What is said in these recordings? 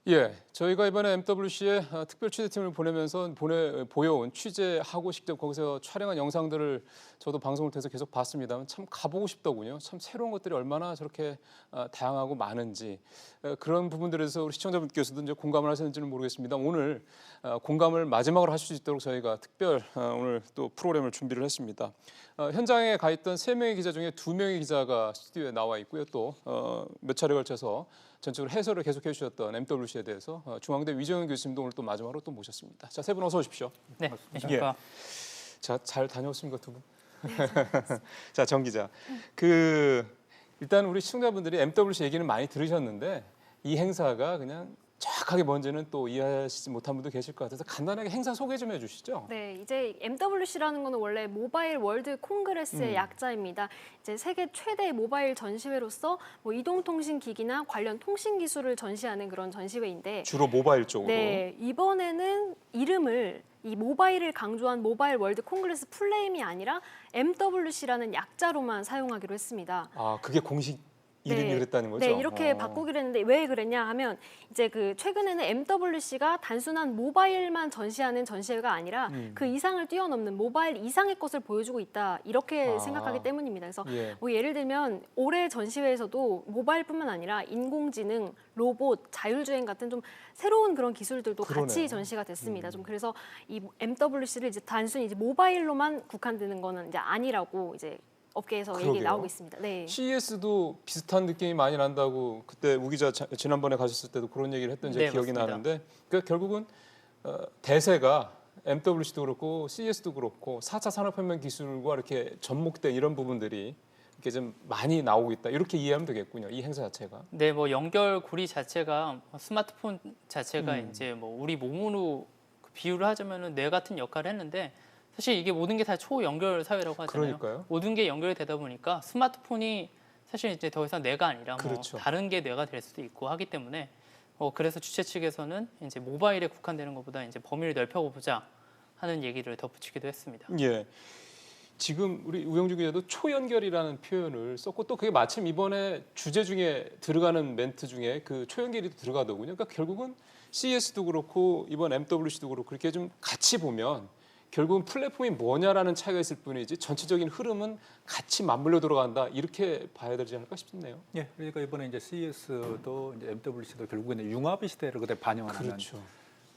예, 저희가 이번에 MWC에 특별 취재팀을 보내면서 보여온 취재하고 직접 거기서 촬영한 영상들을 저도 방송을 통해서 계속 봤습니다만 참 가보고 싶더군요. 참 새로운 것들이 얼마나 저렇게 다양하고 많은지 그런 부분들에서 우리 시청자분께서도 이제 공감을 하셨는지는 모르겠습니다. 오늘 공감을 마지막으로 하실 수 있도록 저희가 특별 오늘 또 프로그램을 준비를 했습니다. 현장에 가 있던 3명의 기자 중에 2명의 기자가 스튜디오에 나와 있고요. 또 몇 차례 걸쳐서 전적으로 해설을 계속해 주셨던 MWC에 대해서 중앙대 위정현 교수님도 오늘 또 마지막으로 또 모셨습니다. 자, 세 분 어서 오십시오. 네, 안녕하십니까. 자, 잘 다녀오십니까 두 분? 자, 정 기자. 일단 우리 시청자분들이 MWC 얘기는 많이 들으셨는데 이 행사가 그냥 정확하게 뭔지는 또 이해하시지 못한 분도 계실 것 같아서 간단하게 행사 소개 좀 해주시죠. 네, 이제 MWC라는 거는 원래 모바일 월드 콩그레스의 약자입니다. 이제 세계 최대 모바일 전시회로서 뭐 이동통신 기기나 관련 통신 기술을 전시하는 그런 전시회인데 주로 모바일 쪽으로. 네, 이번에는 이름을 이 모바일을 강조한 모바일 월드 콩그레스 플레임이 아니라 MWC라는 약자로만 사용하기로 했습니다. 아, 그게 공식 이름이 그랬다는 거죠? 네, 이렇게 바꾸기로 했는데 왜 그랬냐 하면 이제 최근에는 MWC가 단순한 모바일만 전시하는 전시회가 아니라 그 이상을 뛰어넘는 모바일 이상의 것을 보여주고 있다 이렇게 생각하기 때문입니다. 그래서 뭐 예를 들면 올해 전시회에서도 모바일뿐만 아니라 인공지능, 로봇, 자율주행 같은 좀 새로운 그런 기술들도 같이 전시가 됐습니다. 좀 그래서 이 MWC를 이제 단순히 이제 모바일로만 국한되는 거는 이제 아니라고 이제 업계에서 얘기 나오고 있습니다. 네. CES도 비슷한 느낌이 많이 난다고 그때 우 기자 지난번에 가셨을 때도 그런 얘기를 했던 제 기억이 맞습니다. 나는데 그러니까 결국은 대세가 MWC도 그렇고 CES도 그렇고 4차 산업혁명 기술과 이렇게 접목된 이런 부분들이 이렇게 좀 많이 나오고 있다. 이렇게 이해하면 되겠군요. 이 행사 자체가. 네, 뭐 연결고리 자체가 스마트폰 자체가 이제 뭐 우리 몸으로 비유를 하자면은 뇌 같은 역할을 했는데 사실 이게 모든 게 다 초연결 사회라고 하잖아요. 그러니까요. 모든 게 연결이 되다 보니까 스마트폰이 사실 이제 더 이상 뇌가 아니라 그렇죠. 뭐 다른 게 뇌가 될 수도 있고 하기 때문에 그래서 주최 측에서는 이제 모바일에 국한되는 것보다 이제 범위를 넓혀보자 하는 얘기를 덧붙이기도 했습니다. 예. 지금 우리 우영주 기자도 초연결이라는 표현을 썼고 또 그게 마침 이번에 주제 중에 들어가는 멘트 중에 그 초연결이 들어가더군요. 그러니까 결국은 CES도 그렇고 이번 MWC도 그렇고 그렇게 좀 같이 보면 결국은 플랫폼이 뭐냐라는 차이가 있을 뿐이지 전체적인 흐름은 같이 맞물려 들어간다 이렇게 봐야 되지 않을까 싶네요. 예, 그러니까 이번에 이제 CES도 이제 MWC도 결국에는 융합의 시대를 그대 반영하는. 그렇죠.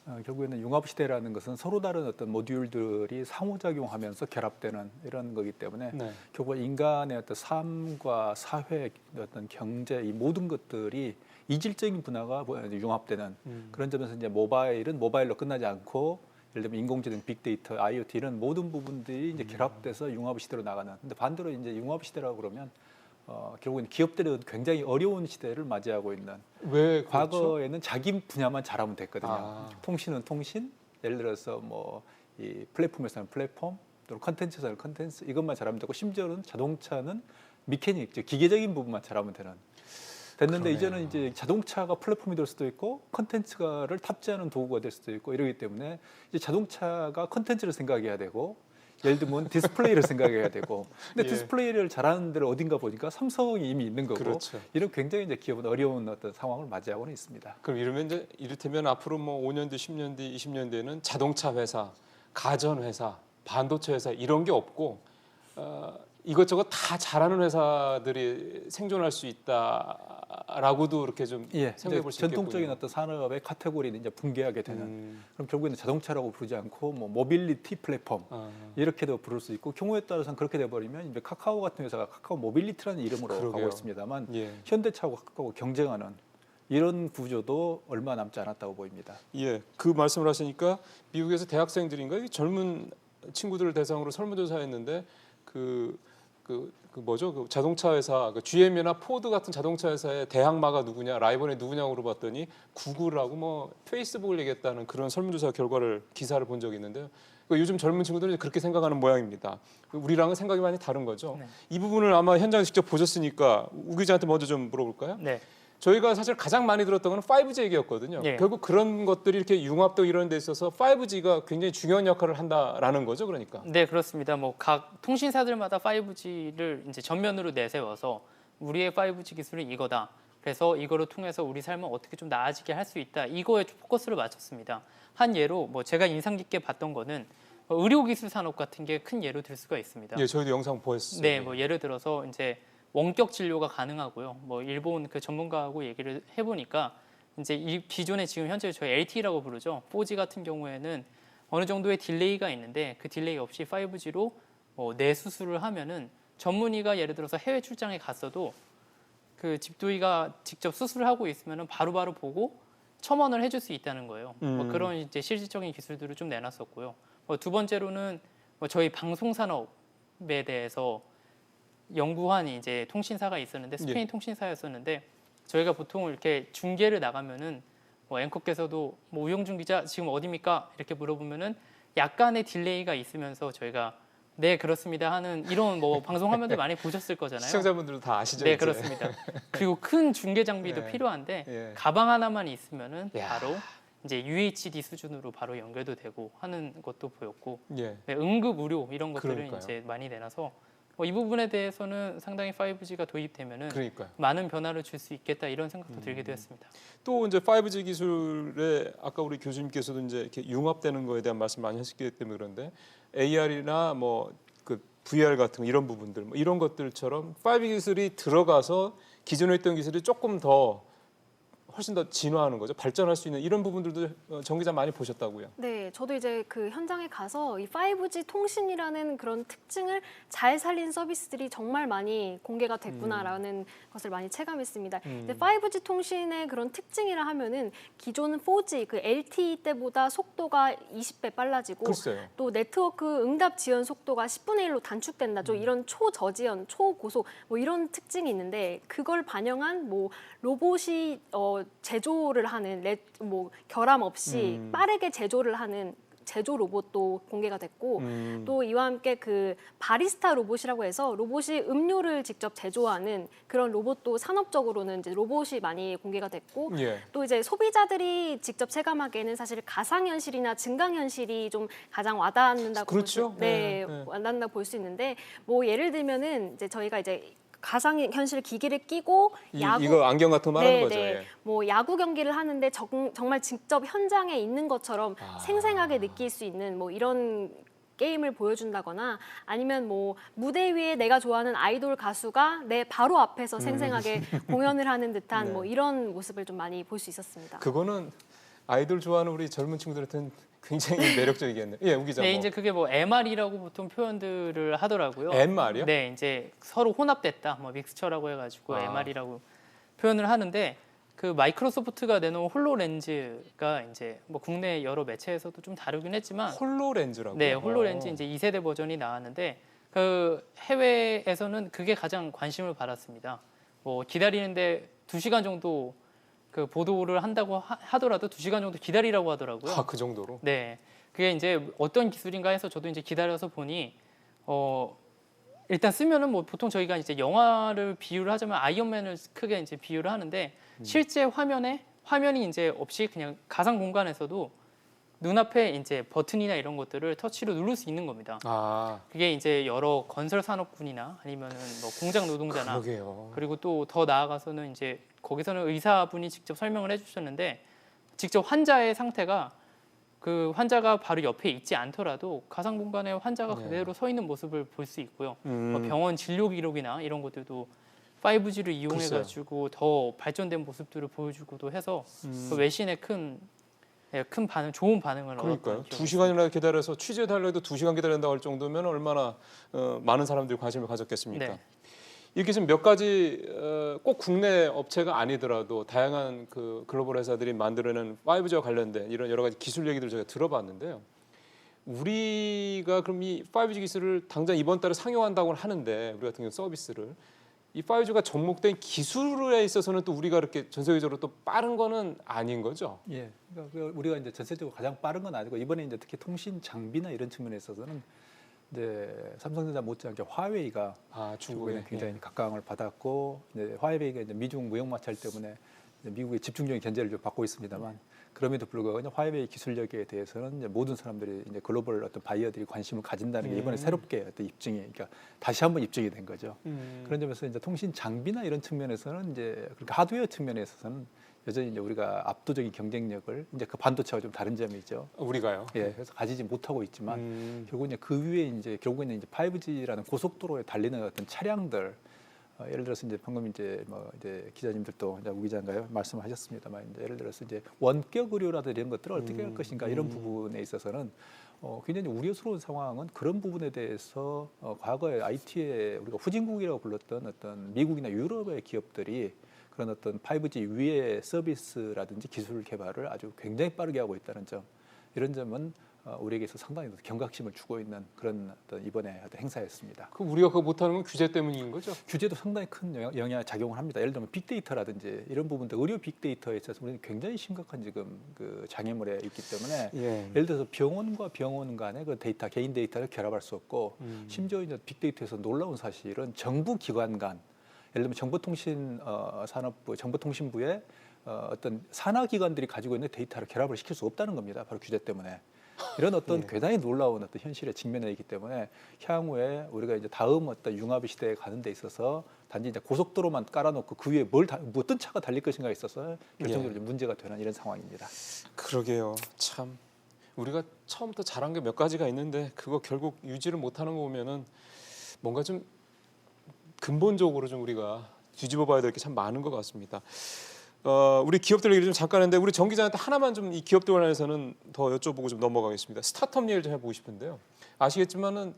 결국에는 융합 시대라는 것은 서로 다른 어떤 모듈들이 상호작용하면서 결합되는 이런 거기 때문에 결국 인간의 어떤 삶과 사회, 어떤 경제 이 모든 것들이 이질적인 분야가 융합되는 그런 점에서 이제 모바일은 모바일로 끝나지 않고. 예를 들면 인공지능, 빅데이터, IoT 이런 모든 부분들이 이제 결합돼서 융합 시대로 나가는. 근데 반대로 이제 융합 시대라고 그러면 결국은 기업들은 굉장히 어려운 시대를 맞이하고 있는. 왜 그렇죠? 과거에는 자기 분야만 잘하면 됐거든요. 통신은 통신, 예를 들어서 뭐 이 플랫폼에서는 플랫폼, 또 컨텐츠에서는 컨텐츠 이것만 잘하면 되고 심지어는 자동차는 미케닉, 즉 기계적인 부분만 잘하면 되는. 됐는데 이제는 이제 자동차가 플랫폼이 될 수도 있고 컨텐츠를 탑재하는 도구가 될 수도 있고 이러기 때문에 이제 자동차가 컨텐츠를 생각해야 되고 예를 들면 디스플레이를 생각해야 되고 근데 디스플레이를 잘하는 데를 어딘가 보니까 삼성이 이미 있는 거고 그렇죠. 이런 굉장히 이제 기업은 어려운 어떤 상황을 맞이하고는 있습니다. 그럼 이러면 이제 이를테면 앞으로 뭐 5년 뒤, 10년 뒤, 20년 뒤에는 자동차 회사, 가전 회사, 반도체 회사 이런 게 없고 이것저것 다 잘하는 회사들이 생존할 수 있다라고도 이렇게 좀 생각해 볼 수 있겠군요. 전통적인 어떤 산업의 카테고리는 이제 붕괴하게 되는. 그럼 결국에는 자동차라고 부르지 않고 뭐 모빌리티 플랫폼 이렇게도 부를 수 있고 경우에 따라서는 그렇게 돼버리면 이제 카카오 같은 회사가 카카오 모빌리티라는 이름으로 가고 있습니다만 현대차하고 카카오 경쟁하는. 이런 구조도 얼마 남지 않았다고 보입니다. 예, 그 말씀을 하시니까 미국에서 대학생들인가 젊은 친구들을 대상으로 설문조사했는데 그 자동차 회사, GM이나 포드 같은 자동차 회사의 대항마가 누구냐, 라이벌이 누구냐고 물어봤더니 구글하고 뭐 페이스북을 얘기했다는 그런 설문조사 결과를 기사를 본 적이 있는데요. 요즘 젊은 친구들은 그렇게 생각하는 모양입니다. 우리랑은 생각이 많이 다른 거죠. 이 부분을 아마 현장에서 직접 보셨으니까 우 기자한테 먼저 좀 물어볼까요? 네. 저희가 사실 가장 많이 들었던 건 5G 얘기였거든요. 결국 그런 것들이 이렇게 융합되고 이런 데 있어서 5G가 굉장히 중요한 역할을 한다라는 거죠, 그러니까. 네, 그렇습니다. 뭐 각 통신사들마다 5G를 이제 전면으로 내세워서 우리의 5G 기술은 이거다. 그래서 이거를 통해서 우리 삶을 어떻게 좀 나아지게 할 수 있다. 이거에 좀 포커스를 맞췄습니다. 한 예로 뭐 제가 인상 깊게 봤던 거는 의료기술 산업 같은 게 큰 예로 들 수가 있습니다. 예, 저희도 영상 보였어요. 네, 뭐 예를 들어서 이제 원격 진료가 가능하고요. 뭐 일본 그 전문가하고 얘기를 해보니까 이제 이 기존에 지금 현재 저희 LTE라고 부르죠. 4G 같은 경우에는 어느 정도의 딜레이가 있는데 그 딜레이 없이 5G로 뇌 수술을 하면은 전문의가 예를 들어서 해외 출장에 갔어도 그 집도의가 직접 수술을 하고 있으면은 바로바로 보고 첨언을 해줄 수 있다는 거예요. 뭐 그런 이제 실질적인 기술들을 좀 내놨었고요. 두 번째로는 저희 방송 산업에 대해서 연구한 이제 통신사가 있었는데 스페인 통신사였었는데 저희가 보통 이렇게 중계를 나가면은 앵커께서도 우영준 기자 지금 어디입니까? 이렇게 물어보면은 약간의 딜레이가 있으면서 저희가 네 그렇습니다 하는 이런 방송 화면들 많이 보셨을 거잖아요. 시청자분들도 다 아시죠? 네 이제? 그렇습니다. 그리고 큰 중계 장비도 네. 필요한데 예. 가방 하나만 있으면은 야. 바로 이제 UHD 수준으로 바로 연결도 되고 하는 것도 보였고 예. 네, 응급 의료 이런 것들을 그러니까요. 이제 많이 내놔서 이 부분에 대해서는 상당히 5G가 도입되면은 그러니까요. 많은 변화를 줄 수 있겠다 이런 생각도 들기도 했습니다. 또 이제 5G 기술에 아까 우리 교수님께서도 이제 이렇게 융합되는 거에 대한 말씀 많이 하셨기 때문에 그런데 AR이나 그 VR 같은 거 이런 부분들 이런 것들처럼 5G 기술이 들어가서 기존에 있던 기술이 조금 더 훨씬 더 진화하는 거죠. 발전할 수 있는 이런 부분들도 정 기자 많이 보셨다고요. 네, 저도 이제 그 현장에 가서 이 5G 통신이라는 그런 특징을 잘 살린 서비스들이 정말 많많이 공개가 됐구나라는 것을 많이 체감했습니다. 이제 5G 통신의 그런 특징이라 하면은 기존 4G 그 LTE 때보다 속도가 20배 빨라지고 글쎄요. 또 네트워크 응답 지연 속도가 10분의 1로 단축된다. 좀 이런 초저지연, 초고속 이런 특징이 있는데 그걸 반영한 로봇이 제조를 하는 결함 없이 빠르게 제조를 하는 제조 로봇도 공개가 됐고 또 이와 함께 그 바리스타 로봇이라고 해서 로봇이 음료를 직접 제조하는 그런 로봇도 산업적으로는 이제 로봇이 많이 공개가 됐고 예. 또 이제 소비자들이 직접 체감하기에는 사실 가상현실이나 증강현실이 좀 가장 와닿는다고 그렇죠. 네. 와닿는다고 볼 수 있는데 예를 들면은 이제 저희가 이제 가상현실 기기를 끼고 이거 안경 같은 거 말하는 거죠. 예. 야구 경기를 하는데 정말 직접 현장에 있는 것처럼 생생하게 느낄 수 있는 이런 게임을 보여준다거나 아니면 무대 위에 내가 좋아하는 아이돌 가수가 내 바로 앞에서 생생하게 공연을 하는 듯한 네. 이런 모습을 좀 많이 볼 수 있었습니다. 그거는 아이돌 좋아하는 우리 젊은 친구들한테는 굉장히 매력적이겠네요. 예, 우 기자. 네, 이제 그게 MR이라고 보통 표현들을 하더라고요. MR이요? 네, 이제 서로 혼합됐다, 믹스처라고 해가지고 MR이라고 표현을 하는데 그 마이크로소프트가 내놓은 홀로렌즈가 이제 국내 여러 매체에서도 좀 다루긴 했지만 홀로렌즈라고요? 네, 홀로렌즈 이제 2세대 버전이 나왔는데 그 해외에서는 그게 가장 관심을 받았습니다. 기다리는데 2시간 정도 그 보도를 한다고 하더라도 2시간 정도 기다리라고 하더라고요. 그 정도로? 네, 그게 이제 어떤 기술인가 해서 저도 이제 기다려서 보니 일단 쓰면은 보통 저희가 이제 영화를 비유를 하자면 아이언맨을 크게 이제 비유를 하는데 실제 화면이 이제 없이 그냥 가상 공간에서도 눈앞에 이제 버튼이나 이런 것들을 터치로 누를 수 있는 겁니다. 그게 이제 여러 건설 산업군이나 아니면은 공장 노동자나 그러게요. 그리고 또 더 나아가서는 이제 거기서는 의사분이 직접 설명을 해주셨는데 직접 환자의 상태가 그 환자가 바로 옆에 있지 않더라도 가상 공간에 환자가 그대로 서 있는 모습을 볼 수 있고요. 병원 진료 기록이나 이런 것들도 5G를 이용해가지고 더 발전된 모습들을 보여주고도 해서 그 외신에 큰 반응, 좋은 반응을 그러니까요. 얻었던 2시간이나 기다려서 취재해달라 해도 2시간 기다린다고 할 정도면 얼마나 많은 사람들이 관심을 가졌겠습니까? 네. 이렇게 좀 몇 가지 꼭 국내 업체가 아니더라도 다양한 그 글로벌 회사들이 만들어낸 5G와 관련된 이런 여러 가지 기술 얘기들을 저희가 들어봤는데요. 우리가 그럼 이 5G 기술을 당장 이번 달에 상용한다고 하는데 우리 같은 경우 서비스를 이 5G가 접목된 기술에 있어서는 또 우리가 이렇게 전 세계적으로 또 빠른 거는 아닌 거죠. 예, 그러니까 우리가 이제 전세적으로 가장 빠른 건 아니고 이번에 이제 특히 통신 장비나 이런 측면에 있어서는 이제 삼성전자 못지않게 화웨이가 중국에 굉장히 각광을 받았고 이제 화웨이가 이제 미중 무역 마찰 때문에 미국의 집중적인 견제를 좀 받고 있습니다만 그럼에도 불구하고 이제 화웨이 기술력에 대해서는 이제 모든 사람들이 이제 글로벌 어떤 바이어들이 관심을 가진다는 게 이번에 새롭게 어떤 입증이 그러니까 다시 한번 입증이 된 거죠. 그런 점에서 이제 통신 장비나 이런 측면에서는 이제 그렇게 하드웨어 측면에 있어서는 여전히 이제 우리가 압도적인 경쟁력을 이제 그 반도체와 좀 다른 점이죠. 우리가요. 예, 그래서 가지지 못하고 있지만 결국 이제 그 위에 이제 결국에는 이제 5G라는 고속도로에 달리는 어떤 차량들 예를 들어서 이제 방금 이제 뭐 이제 기자님들도 이제 우 기자인가요 말씀하셨습니다만 이제 예를 들어서 이제 원격 의료라든지 이런 것들을 어떻게 할 것인가 이런 부분에 있어서는 굉장히 우려스러운 상황은 그런 부분에 대해서 과거에 IT에 우리가 후진국이라고 불렀던 어떤 미국이나 유럽의 기업들이 그런 어떤 5G 위의 서비스라든지 기술 개발을 아주 굉장히 빠르게 하고 있다는 점 이런 점은 우리에게서 상당히 경각심을 주고 있는 그런 어떤 이번에 어떤 행사였습니다. 그 우리가 그거 못하는 건 규제 때문인 거죠? 규제도 상당히 큰 영향 작용을 합니다. 예를 들면 빅데이터라든지 이런 부분들 의료 빅데이터에 있어서 우리는 굉장히 심각한 지금 그 장애물에 있기 때문에 예. 예를 들어서 병원과 병원 간의 그 데이터 개인 데이터를 결합할 수 없고 심지어 이제 빅데이터에서 놀라운 사실은 정부 기관 간 예를 들면 정보통신산업부 정보통신부의 어떤 산하기관들이 가지고 있는 데이터를 결합을 시킬 수 없다는 겁니다. 바로 규제 때문에. 이런 어떤 굉장히 놀라운 어떤 현실에 직면해 있기 때문에 향후에 우리가 이제 다음 어떤 융합의 시대에 가는 데 있어서 단지 이제 고속도로만 깔아놓고 그 위에 어떤 차가 달릴 것인가에 있어서 결정적으로 좀 문제가 되는 이런 상황입니다. 그러게요. 참 우리가 처음부터 잘한 게 몇 가지가 있는데 그거 결국 유지를 못하는 거 보면은 뭔가 좀 근본적으로 좀 우리가 뒤집어봐야 될 게 참 많은 것 같습니다. 우리 기업들 얘기를 좀 잠깐 했는데 우리 정 기자한테 하나만 좀 이 기업들 관련해서는 더 여쭤보고 좀 넘어가겠습니다. 스타트업 얘기를 좀 해보고 싶은데요. 아시겠지만은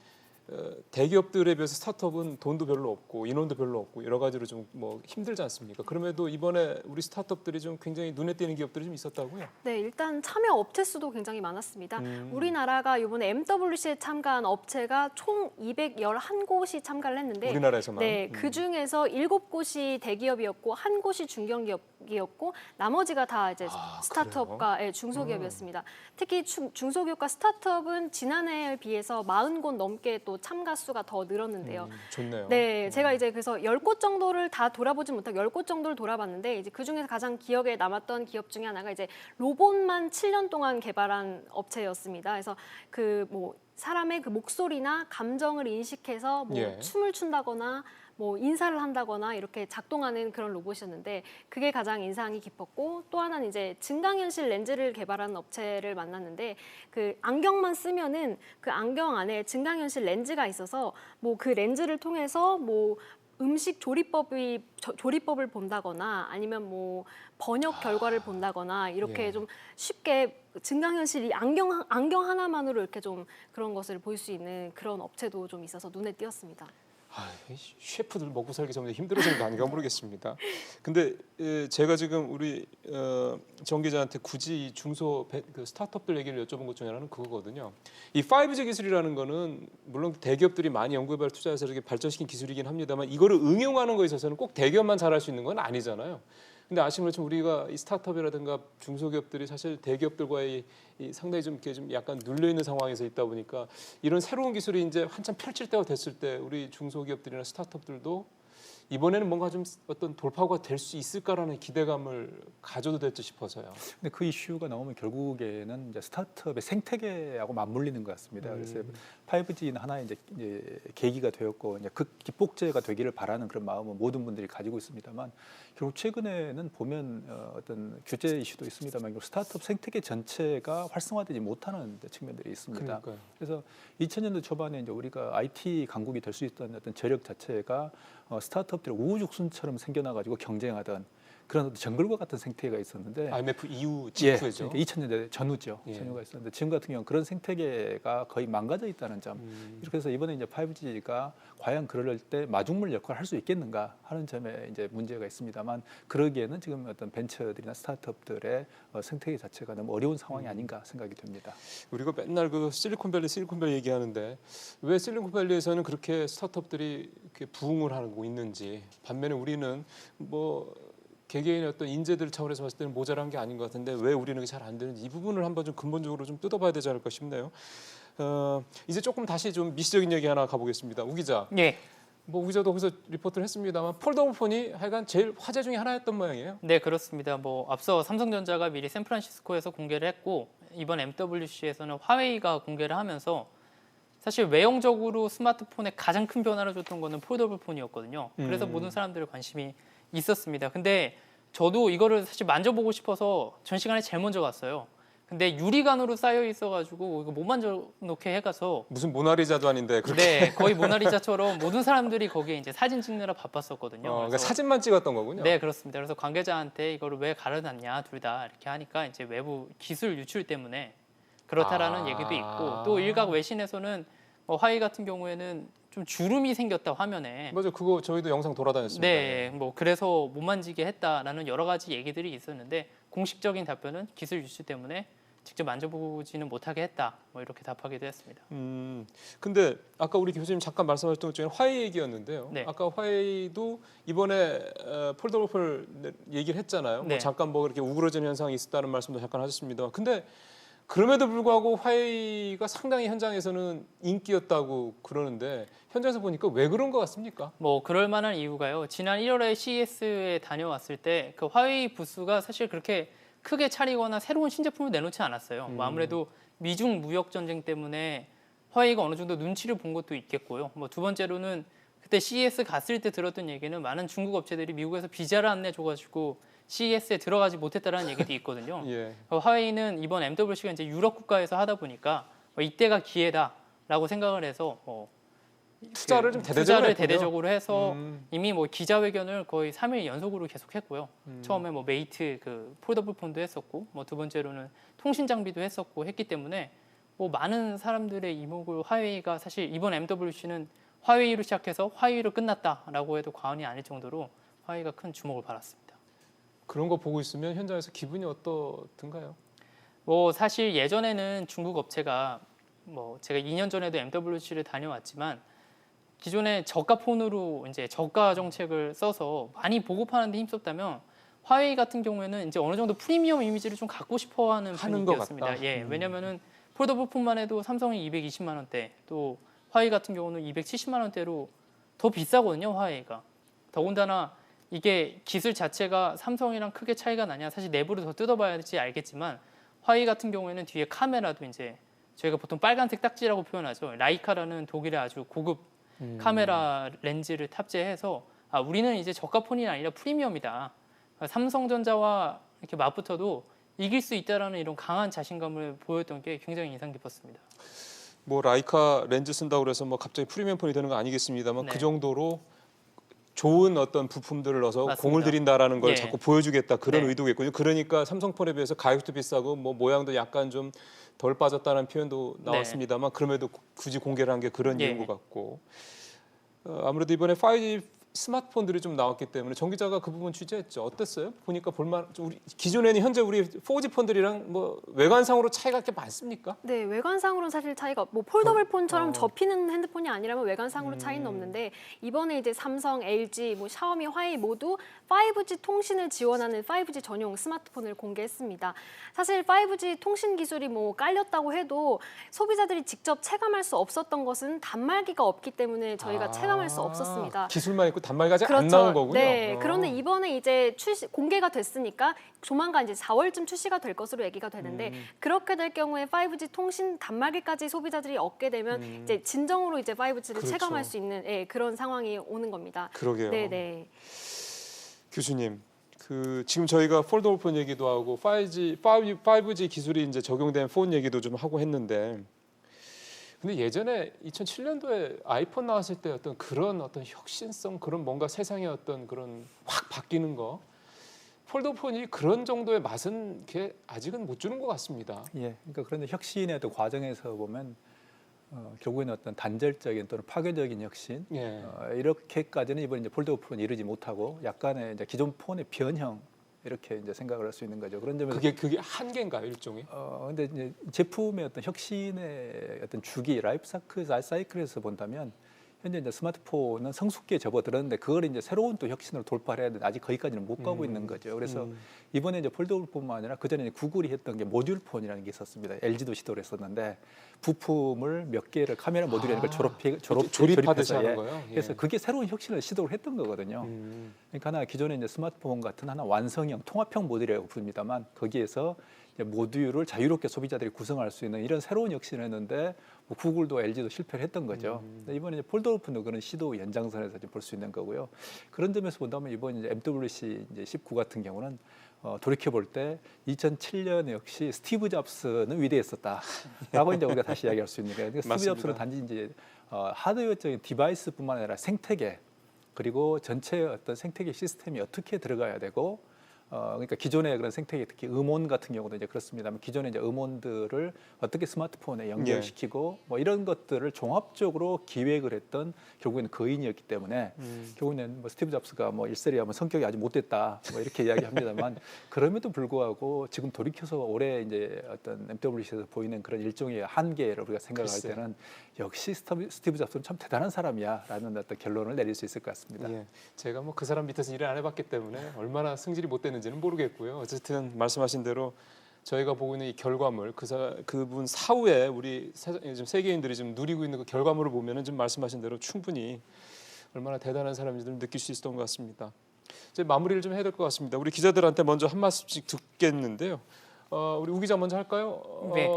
대기업들에 비해서 스타트업은 돈도 별로 없고 인원도 별로 없고 여러 가지로 좀 뭐 힘들지 않습니까? 그럼에도 이번에 우리 스타트업들이 좀 굉장히 눈에 띄는 기업들이 좀 있었다고요? 네, 일단 참여 업체 수도 굉장히 많았습니다. 우리나라가 이번에 MWC에 참가한 업체가 총 211곳이 참가를 했는데 우리나라에서만. 네, 그 중에서 7곳이 대기업이었고 한 곳이 중견기업이었고 나머지가 다 이제 스타트업과 예, 중소기업이었습니다. 특히 중소기업과 스타트업은 지난해에 비해서 40곳 넘게 또 참가 수가 더 늘었는데요. 좋네요. 네, 제가 이제 그래서 10곳 정도를 다 돌아보지 못하고 10곳 정도를 돌아봤는데 이제 그 중에서 가장 기억에 남았던 기업 중에 하나가 이제 로봇만 7년 동안 개발한 업체였습니다. 그래서 그 뭐 사람의 그 목소리나 감정을 인식해서 뭐 예. 춤을 춘다거나 뭐 인사를 한다거나 이렇게 작동하는 그런 로봇이었는데 그게 가장 인상이 깊었고 또 하나는 이제 증강현실 렌즈를 개발하는 업체를 만났는데 그 안경만 쓰면은 그 안경 안에 증강현실 렌즈가 있어서 뭐 그 렌즈를 통해서 뭐 음식 조리법을 본다거나 아니면 뭐 번역 결과를 본다거나 이렇게 예. 좀 쉽게 증강현실이 안경 하나만으로 이렇게 좀 그런 것을 볼 수 있는 그런 업체도 좀 있어서 눈에 띄었습니다. 셰프들 먹고 살기 전에 힘들어서는 아닌가 모르겠습니다. 근데 제가 지금 우리 정 기자한테 굳이 이 그 스타트업들 얘기를 여쭤본 것 중에 하나는 그거거든요. 이 5G 기술이라는 거는 물론 대기업들이 많이 연구개발 투자해서 이렇게 발전시킨 기술이긴 합니다만 이거를 응용하는 거에 있어서는 꼭 대기업만 잘할 수 있는 건 아니잖아요. 근데 아시는 것처럼 우리가 이 스타트업이라든가 중소기업들이 사실 대기업들과의 이 상당히 좀 이렇게 좀 약간 눌려 있는 상황에서 있다 보니까 이런 새로운 기술이 이제 한참 펼칠 때가 됐을 때 우리 중소기업들이나 스타트업들도 이번에는 뭔가 좀 어떤 돌파구가 될 수 있을까라는 기대감을 가져도 될지 싶어서요. 근데 그 이슈가 나오면 결국에는 이제 스타트업의 생태계하고 맞물리는 것 같습니다. 그래서 5G는 하나의 이제 계기가 되었고 이제 극복제가 되기를 바라는 그런 마음은 모든 분들이 가지고 있습니다만 결국 최근에는 보면 어떤 규제 이슈도 있습니다만 스타트업 생태계 전체가 활성화되지 못하는 측면들이 있습니다. 그러니까요. 그래서 2000년대 초반에 이제 우리가 IT 강국이 될 수 있다는 어떤 저력 자체가 스타트업들이 우후죽순처럼 생겨나가지고 경쟁하던 그런 어떤 정글과 같은 생태계가 있었는데 IMF 이후 예, 직후죠. 그러니까 2000년대 전후죠. 예. 전후가 있었는데 지금 같은 경우는 그런 생태계가 거의 망가져 있다는 점. 이렇게 해서 이번에 이제 5G가 과연 그럴 때 마중물 역할을 할 수 있겠는가 하는 점에 이제 문제가 있습니다만 그러기에는 지금 어떤 벤처들이나 스타트업들의 생태계 자체가 너무 어려운 상황이 아닌가 생각이 됩니다. 우리가 맨날 그 실리콘밸리 얘기하는데 왜 실리콘밸리에서는 그렇게 스타트업들이 이렇게 부흥을 하고 있는지 반면에 우리는 뭐 개개인의 어떤 인재들 차원에서 봤을 때는 모자란 게 아닌 것 같은데 왜 우리는 그게 잘 안 되는지 이 부분을 한번 좀 근본적으로 좀 뜯어봐야 되지 않을까 싶네요. 이제 조금 다시 좀 미시적인 얘기 하나 가보겠습니다. 우 기자. 예. 뭐 의자도 거기서 리포트를 했습니다만 폴더블 폰이 하여간 제일 화제 중에 하나였던 모양이에요. 네, 그렇습니다. 뭐 앞서 삼성전자가 미리 샌프란시스코에서 공개를 했고 이번 MWC에서는 화웨이가 공개를 하면서 사실 외형적으로 스마트폰에 가장 큰 변화를 줬던 거는 폴더블 폰이었거든요. 그래서 모든 사람들의 관심이 있었습니다. 근데 저도 이거를 사실 만져보고 싶어서 전 시간에 제일 먼저 갔어요. 근데 유리관으로 쌓여 있어가지고 이거 못 만져놓게 해가서 무슨 모나리자도 아닌데 그렇게 네, 거의 모나리자처럼 모든 사람들이 거기에 이제 사진 찍느라 바빴었거든요. 그러니까 그래서 사진만 찍었던 거군요. 네, 그렇습니다. 그래서 관계자한테 이거를 왜 가려놨냐 둘 다 이렇게 하니까 이제 외부 기술 유출 때문에 그렇다라는 얘기도 있고 또 일각 외신에서는 화웨이 같은 경우에는 좀 주름이 생겼다 화면에. 맞아, 그거 저희도 영상 돌아다녔습니다. 네, 뭐 그래서 못 만지게 했다라는 여러 가지 얘기들이 있었는데 공식적인 답변은 기술 유출 때문에 직접 만져보지는 못하게 했다. 뭐 이렇게 답하기도 했습니다. 근데 아까 우리 교수님 잠깐 말씀하셨던 것 중에 화웨이 얘기였는데요. 네. 아까 화웨이도 이번에 폴더블 폰을 얘기를 했잖아요. 네. 뭐 잠깐 뭐 그렇게 우그러지는 현상이 있었다는 말씀도 잠깐 하셨습니다. 근데 그럼에도 불구하고 화웨이가 상당히 현장에서는 인기였다고 그러는데 현장에서 보니까 왜 그런 것 같습니까? 뭐 그럴 만한 이유가요. 지난 1월에 CES에 다녀왔을 때 그 화웨이 부스가 사실 그렇게 크게 차리거나 새로운 신제품을 내놓지 않았어요. 뭐 아무래도 미중 무역 전쟁 때문에 화웨이가 어느 정도 눈치를 본 것도 있겠고요. 뭐 두 번째로는 그때 CES 갔을 때 들었던 얘기는 많은 중국 업체들이 미국에서 비자를 안 내줘가지고 CES에 들어가지 못했다라는 얘기도 있거든요. 예. 화웨이는 이번 MWC가 이제 유럽 국가에서 하다 보니까 이때가 기회다라고 생각을 해서 투자를 좀 대대적으로 투자를 했군요. 대대적으로 해서 이미 뭐 기자회견을 거의 3일 연속으로 계속했고요. 처음에 뭐 메이트 그 폴더블 폰도 했었고, 뭐 두 번째로는 통신 장비도 했었고 했기 때문에 뭐 많은 사람들의 이목을 화웨이가 사실 이번 MWC는 화웨이로 시작해서 화웨이로 끝났다라고 해도 과언이 아닐 정도로 화웨이가 큰 주목을 받았습니다. 그런 거 보고 있으면 현장에서 기분이 어떻든가요? 뭐 사실 예전에는 중국 업체가 뭐 제가 2년 전에도 MWC를 다녀왔지만 기존에 저가 폰으로 이제 저가 정책을 써서 많이 보급하는 데 힘썼다면 화웨이 같은 경우에는 이제 어느 정도 프리미엄 이미지를 좀 갖고 싶어하는 하는 것 분위기였습니다. 같다. 예, 왜냐면은 폴더블 폰만 해도 삼성이 220만 원대, 또 화웨이 같은 경우는 270만 원대로 더 비싸거든요, 화웨이가. 더군다나 이게 기술 자체가 삼성이랑 크게 차이가 나냐? 사실 내부를 더 뜯어봐야지 알겠지만 화웨이 같은 경우에는 뒤에 카메라도 이제 저희가 보통 빨간색 딱지라고 표현하죠. 라이카라는 독일의 아주 고급 카메라 렌즈를 탑재해서 우리는 이제 저가 폰이 아니라 프리미엄이다. 삼성전자와 이렇게 맞붙어도 이길 수 있다라는 이런 강한 자신감을 보였던 게 굉장히 인상 깊었습니다. 뭐 라이카 렌즈 쓴다고 그래서 뭐 갑자기 프리미엄 폰이 되는 거 아니겠습니다만 네. 그 정도로 좋은 어떤 부품들을 넣어서 맞습니다. 공을 들인다라는 걸 예. 자꾸 보여주겠다 그런 네. 의도겠군요. 그러니까 삼성폰에 비해서 가격도 비싸고 뭐 모양도 약간 좀 덜 빠졌다는 표현도 나왔습니다만 그럼에도 굳이 공개를 한 게 그런 예. 이유인 것 같고 아무래도 이번에 5G 스마트폰들이 좀 나왔기 때문에 정 기자가 그 부분 취재했죠. 어땠어요? 보니까 볼만 우리 기존에는 현재 우리 4G 폰들이랑 뭐 외관상으로 차이가 그렇게 많습니까? 네, 외관상으로는 사실 차이가 뭐 폴더블 폰처럼 접히는 핸드폰이 아니라면 외관상으로 차이는 없는데 이번에 이제 삼성, LG, 뭐 샤오미, 화웨이 모두 5G 통신을 지원하는 5G 전용 스마트폰을 공개했습니다. 사실 5G 통신 기술이 뭐 깔렸다고 해도 소비자들이 직접 체감할 수 없었던 것은 단말기가 없기 때문에 저희가 체감할 수 없었습니다. 기술만 있고 단말까지 안 나온 거군요. 네. 그런데 이번에 이제 공개가 됐으니까 조만간 이제 4월쯤 출시가 될 것으로 얘기가 되는데 그렇게 될 경우에 5G 통신 단말기까지 소비자들이 얻게 되면 이제 진정으로 이제 5G를 그렇죠. 체감할 수 있는 그런 상황이 오는 겁니다. 그러게요. 네. 교수님, 그 지금 저희가 폴더블 폰 얘기도 하고 5G 기술이 이제 적용된 폰 얘기도 좀 하고 했는데, 근데 예전에 2007년도에 아이폰 나왔을 때 그런 혁신성, 그런 뭔가 세상의 그런 확 바뀌는 거, 폴더블 폰이 그런 정도의 맛은 이렇게 아직은 못 주는 것 같습니다. 예, 그러니까 그런데 혁신의 어떤 과정에서 보면 결국에는 어떤 단절적인 또는 파괴적인 혁신 예. 이렇게까지는 이번 이제 폴더블 폰이 이르지 못하고 약간의 이제 기존 폰의 변형 이렇게 이제 생각을 할 수 있는 거죠. 그런 점에서 그게 한계인가요, 일종의? 근데 이제 제품의 어떤 혁신의 어떤 주기 라이프 사이클에서 본다면 현재 이제 스마트폰은 성숙기에 접어들었는데 그걸 이제 새로운 또 혁신으로 돌파를 해야 되는데 아직 거기까지는 못 가고 있는 거죠. 그래서 이번에 이제 폴더블뿐만 아니라 그 전에 구글이 했던 게 모듈폰이라는 게 있었습니다. LG도 시도를 했었는데 부품을 몇 개를 카메라 모듈이라는 걸 조립하듯이 조립해서 하는 거예요. 예. 그래서 그게 새로운 혁신을 시도를 했던 거거든요. 그러니까 하나 기존에 이제 스마트폰 같은 하나 완성형 통합형 모듈이라고 부릅니다만 거기에서 이제 모듈을 자유롭게 소비자들이 구성할 수 있는 이런 새로운 혁신을 했는데 뭐 구글도 LG도 실패를 했던 거죠. 근데 이번에 이제 폴더오픈도 그런 시도 연장선에서 볼 수 있는 거고요. 그런 점에서 본다면 이번 이제 MWC 이제 19 같은 경우는 돌이켜 볼 때 2007년 역시 스티브 잡스는 위대했었다라고 이제 우리가 다시 이야기할 수 있는 거예요. 그러니까 스티브 맞습니다. 잡스는 단지 이제 하드웨어적인 디바이스뿐만 아니라 생태계 그리고 전체 어떤 생태계 시스템이 어떻게 들어가야 되고 그러니까 기존의 그런 생태계 특히 음원 같은 경우도 이제 그렇습니다만 기존의 이제 음원들을 어떻게 스마트폰에 연결시키고 뭐 이런 것들을 종합적으로 기획을 했던 결국에는 거인이었기 때문에 결국에는 뭐 스티브 잡스가 뭐 일세리하면 성격이 아주 못됐다 뭐 이렇게 이야기합니다만 그럼에도 불구하고 지금 돌이켜서 올해 이제 어떤 MWC에서 보이는 그런 일종의 한계를 우리가 생각할 글쎄요. 때는 역시 스티브 잡스는 참 대단한 사람이야라는 어떤 결론을 내릴 수 있을 것 같습니다. 예, 제가 뭐 그 사람 밑에서 일을 안 해봤기 때문에 얼마나 승질이 못 됐는지는 모르겠고요. 어쨌든 말씀하신 대로 저희가 보고 있는 이 결과물, 그분 사후에 우리 지금 세계인들이 지금 누리고 있는 그 결과물을 보면은 지금 말씀하신 대로 충분히 얼마나 대단한 사람인지를 느낄 수 있었던 것 같습니다. 이제 마무리를 좀 해야 될 것 같습니다. 우리 기자들한테 먼저 한 말씀씩 듣겠는데요. 우리 우 기자 먼저 할까요? 네.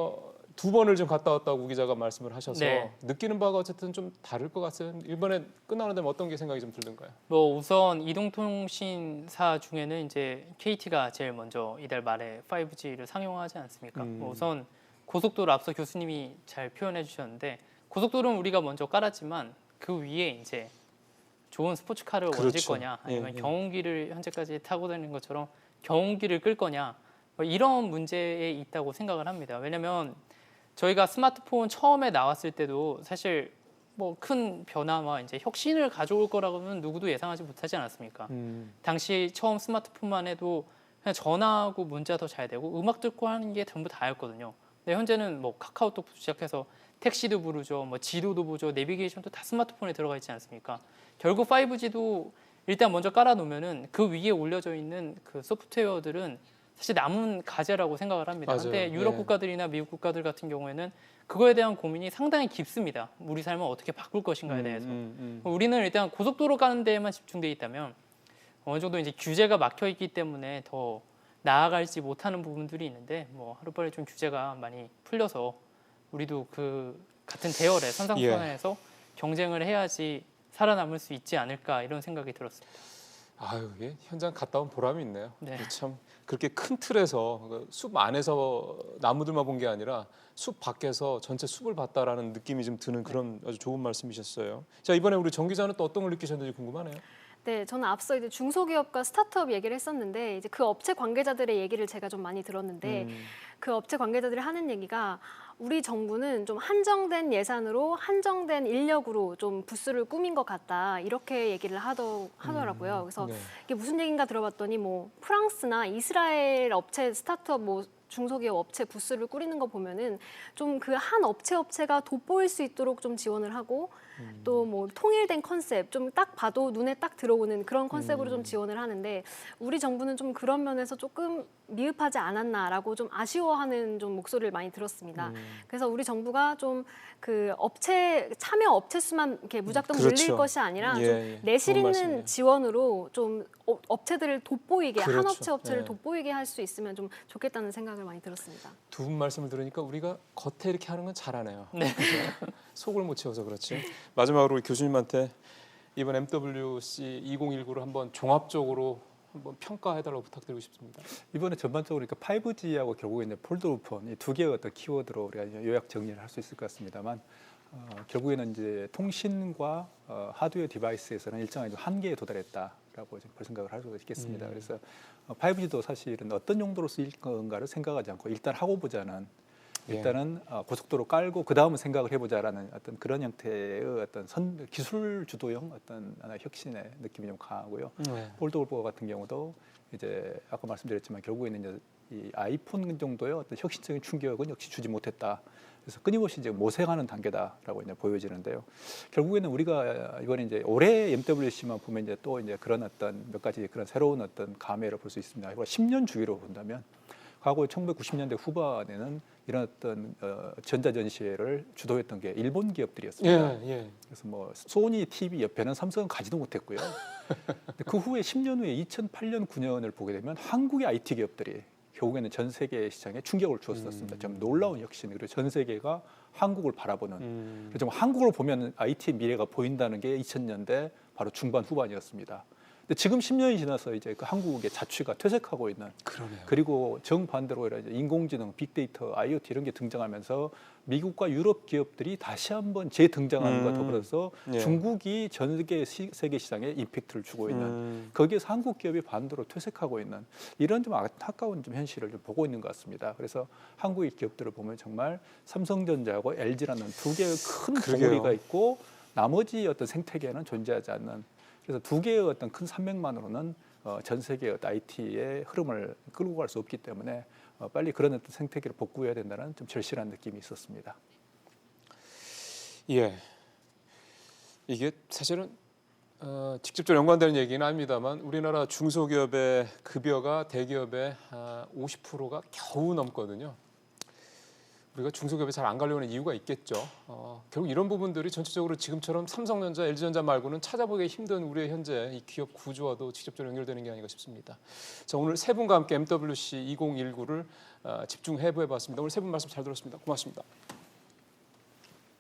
두 번을 좀 갔다 왔다고 우 기자가 말씀을 하셔서 네. 느끼는 바가 어쨌든 좀 다를 것 같아요. 이번에 끝나는 데면 어떤 게 생각이 좀 들던가요? 뭐 우선 이동통신사 중에는 이제 KT가 제일 먼저 이달 말에 5G를 상용화하지 않습니까? 뭐 우선 고속도로 앞서 교수님이 잘 표현해 주셨는데 고속도로는 우리가 먼저 깔았지만 그 위에 이제 좋은 스포츠카를 그렇죠. 얹을 거냐 아니면 예, 예. 경운기를 현재까지 타고 다니는 것처럼 경운기를 끌 거냐 뭐 이런 문제에 있다고 생각을 합니다. 왜냐하면 저희가 스마트폰 처음에 나왔을 때도 사실 뭐 큰 변화와 이제 혁신을 가져올 거라고는 누구도 예상하지 못하지 않았습니까? 당시 처음 스마트폰만 해도 그냥 전화하고 문자 더 잘 되고 음악 듣고 하는 게 전부 다였거든요. 근데 현재는 뭐 카카오톡부터 시작해서 택시도 부르죠, 뭐 지도도 보죠, 내비게이션도 다 스마트폰에 들어가 있지 않습니까? 결국 5G도 일단 먼저 깔아놓으면은 그 위에 올려져 있는 그 소프트웨어들은 사실 남은 과제라고 생각을 합니다. 맞아요. 근데 유럽 예. 국가들이나 미국 국가들 같은 경우에는 그거에 대한 고민이 상당히 깊습니다. 우리 삶을 어떻게 바꿀 것인가에 대해서. 우리는 일단 고속도로 가는 데에만 집중돼 있다면 어느 정도 이제 규제가 막혀 있기 때문에 더 나아갈지 못하는 부분들이 있는데 뭐 하루빨리 좀 규제가 많이 풀려서 우리도 그 같은 대열에 선상선에서 경쟁을 해야지 살아남을 수 있지 않을까 이런 생각이 들었습니다. 아유, 예, 현장 갔다 온 보람이 있네요. 네. 참 그렇게 큰 틀에서 숲 안에서 나무들만 본 게 아니라 숲 밖에서 전체 숲을 봤다라는 느낌이 좀 드는 그런 아주 좋은 말씀이셨어요. 자, 이번에 우리 정 기자는 또 어떤 걸 느끼셨는지 궁금하네요. 네, 저는 앞서 이제 중소기업과 스타트업 얘기를 했었는데 이제 그 업체 관계자들의 얘기를 제가 좀 많이 들었는데 그 업체 관계자들이 하는 얘기가 우리 정부는 좀 한정된 예산으로 한정된 인력으로 좀 부스를 꾸민 것 같다 이렇게 얘기를 하더라고요. 그래서 네. 이게 무슨 얘기인가 들어봤더니 뭐 프랑스나 이스라엘 업체 스타트업 뭐 중소기업 업체 부스를 꾸리는 거 보면은 좀 그 한 업체가 돋보일 수 있도록 좀 지원을 하고 또 뭐 통일된 컨셉 좀 딱 봐도 눈에 딱 들어오는 그런 컨셉으로 좀 지원을 하는데 우리 정부는 좀 그런 면에서 조금 미흡하지 않았나라고 좀 아쉬워하는 좀 목소리를 많이 들었습니다. 그래서 우리 정부가 좀 그 업체 참여 업체 수만 이렇게 무작정 그렇죠. 늘릴 것이 아니라 예, 좀 예. 내실 좋은 있는 말씀이네요. 지원으로 좀 업체들을 돋보이게 한 그렇죠. 업체를 예. 돋보이게 할 수 있으면 좀 좋겠다는 생각을 많이 들었습니다. 두 분 말씀을 들으니까 우리가 겉에 이렇게 하는 건 잘하네요. 네. 그죠? 속을 못 채워서 그렇지. 마지막으로 우리 교수님한테 이번 MWC 2019를 한번 종합적으로 한번 평가해달라고 부탁드리고 싶습니다. 이번에 전반적으로 그러니까 5G하고 결국에 이제 폴더오폰 이 두 개의 어떤 키워드로 우리가 이제 요약 정리를 할 수 있을 것 같습니다만 결국에는 이제 통신과 하드웨어 디바이스에서는 일정한 한계에 도달했다라고 볼 생각을 할 수 있겠습니다. 그래서 5G도 사실은 어떤 용도로 쓰일 건가를 생각하지 않고 일단 하고 보자는 일단은 고속도로 깔고 그 다음은 생각을 해보자라는 어떤 그런 형태의 어떤 기술 주도형 어떤 하나의 혁신의 느낌이 좀 강하고요. 폴더오폰 같은 경우도 이제 아까 말씀드렸지만 결국에는 이제 이 아이폰 정도의 어떤 혁신적인 충격은 역시 주지 못했다. 그래서 끊임없이 이제 모색하는 단계다라고 이제 보여지는데요. 결국에는 우리가 이번에 이제 올해 MWC만 보면 이제 또 이제 그런 어떤 몇 가지 그런 새로운 어떤 감회를 볼 수 있습니다. 이거 10년 주기로 본다면 과거 1990년대 후반에는 이런 어떤 전자 전시회를 주도했던 게 일본 기업들이었습니다. 예. 그래서 뭐 소니 TV 옆에는 삼성은 가지도 못했고요. 근데 그 후에 10년 후에 2008년 9년을 보게 되면 한국의 IT 기업들이 결국에는 전 세계 시장에 충격을 주었었습니다. 좀 놀라운 혁신, 그리고 전 세계가 한국을 바라보는. 그래서 좀 한국을 보면 IT의 미래가 보인다는 게 2000년대 바로 중반 후반이었습니다. 근데 지금 10년이 지나서 이제 그 한국의 자취가 퇴색하고 있는. 그러네요. 그리고 정반대로 이제 인공지능, 빅데이터, IoT 이런 게 등장하면서 미국과 유럽 기업들이 다시 한번 재등장하는 것과 더불어서 예. 중국이 전 세계 시장에 임팩트를 주고 있는 거기에서 한국 기업이 반대로 퇴색하고 있는 이런 좀 안타까운 좀 현실을 좀 보고 있는 것 같습니다. 그래서 한국의 기업들을 보면 정말 삼성전자하고 LG라는 두 개의 큰 그러게요. 덩어리가 있고 나머지 어떤 생태계는 존재하지 않는 그래서 두 개의 어떤 큰 산맥만으로는 전 세계의 어떤 IT의 흐름을 끌고 갈 수 없기 때문에 빨리 그런 어떤 생태계를 복구해야 된다는 좀 절실한 느낌이 있었습니다. 예. 이게 사실은 직접적으로 연관되는 얘기는 아닙니다만 우리나라 중소기업의 급여가 대기업의 50%가 겨우 넘거든요. 우리가 중소기업에 잘 안 가려는 이유가 있겠죠. 결국 이런 부분들이 전체적으로 지금처럼 삼성전자, LG전자 말고는 찾아보기 힘든 우리의 현재 이 기업 구조와도 직접적으로 연결되는 게 아닌가 싶습니다. 자, 오늘 세 분과 함께 MWC 2019를 집중 해부해봤습니다. 오늘 세 분 말씀 잘 들었습니다. 고맙습니다.